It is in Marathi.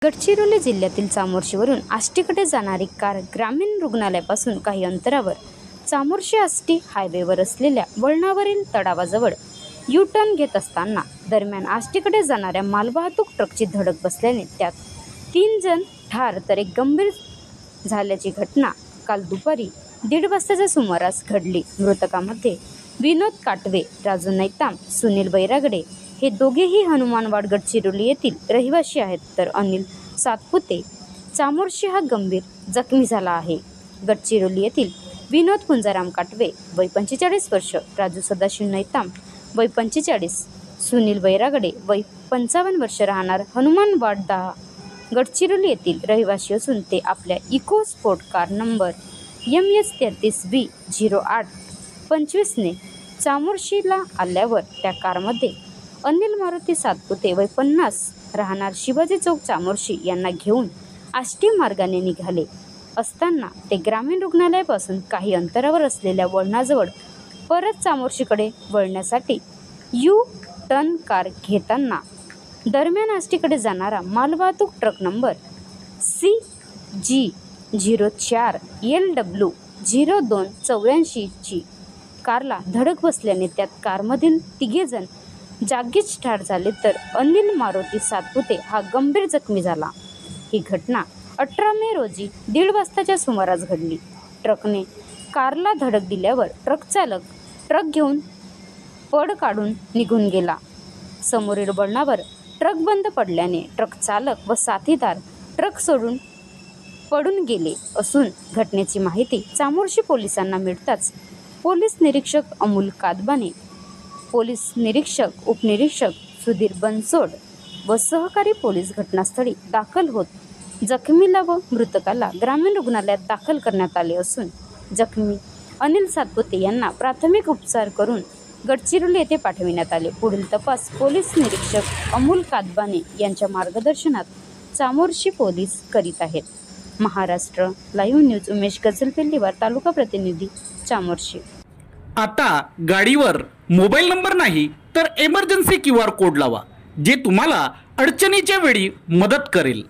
गडचिरोली जिल्ह्यातील चामोर्शीवरून आष्टीकडे जाणारी कार ग्रामीण रुग्णालयापासून काही अंतरावर चामोर्शी आष्टी हायवेवर असलेल्या वळणावरील तडावाजवळ यू टर्न घेत असताना दरम्यान आष्टीकडे जाणाऱ्या मालवाहतूक ट्रकची धडक बसल्याने त्यात 3 जण ठार तर एक गंभीर झाल्याची घटना काल दुपारी 1:30 वाजताच्या सुमारास घडली। मृतकामध्ये विनोद काटवे, राजू नैताम, सुनील बैरागडे हे दोघेही हनुमानवाड गडचिरोली येथील रहिवासी आहेत, तर अनिल सातपुते चामोर्शी हा गंभीर जखमी झाला आहे। गडचिरोली येथील विनोद कुंजाराम काटवे वय 45 वर्ष, राजू सदाशिव नैताम वय 45, सुनील बैरागडे वय 55 वर्ष राहणार हनुमानवाड 10 गडचिरोली येथील रहिवासी असून ते आपल्या eco sport car number MS33B0825 ने चामोर्शीला आल्यावर त्या कारमध्ये अनिल मारुती सातपुते वय 50 राहणार शिवाजी चौक चामोर्शी यांना घेऊन आष्टी मार्गाने निघाले असताना ते ग्रामीण रुग्णालयापासून काही अंतरावर असलेल्या वळणाजवळ परत चामोर्शीकडे वळण्यासाठी यू टर्न कार घेताना दरम्यान आष्टीकडे जाणारा मालवाहतूक ट्रक नंबर CG04LW0284 ची कारला धडक बसल्याने त्यात कारमधील 3 जण जागीच ठार झाले, तर अनिल मारुती सातपुते हा गंभीर जखमी झाला। ही घटना 18 मे रोजी 1:30 वाजताच्या सुमारास घडली। ट्रकने कारला धडक दिल्यावर ट्रक चालक ट्रक घेऊन पळ काढून निघून गेला। समोरील वळणावर ट्रक बंद पडल्याने ट्रक चालक व साथीदार ट्रक सोडून पडून गेले असून घटनेची माहिती चामोर्शी पोलिसांना मिळताच पोलीस निरीक्षक अमोल कादबाने, पोलीस निरीक्षक उपनिरीक्षक सुधीर बनसोड व सहकारी पोलीस घटनास्थळी दाखल होत जखमीला व मृतकाला ग्रामीण रुग्णालयात दाखल करण्यात आले असून जखमी अनिल सातपुते यांना प्राथमिक उपचार करून गडचिरोली येथे पाठविण्यात आले। पुढील तपास पोलीस निरीक्षक अमोल कादबाने यांच्या मार्गदर्शनात चामोर्शी पोलीस करीत आहेत। महाराष्ट्र लाईव्ह न्यूज उमेश गजलपेल्लीवार, तालुका प्रतिनिधी, चामोर्शी। आता गाडीवर मोबाईल नंबर नाही तर इमर्जन्सी QR कोड लावा, जे तुम्हाला अडचणीच्या वेळी मदत करेल।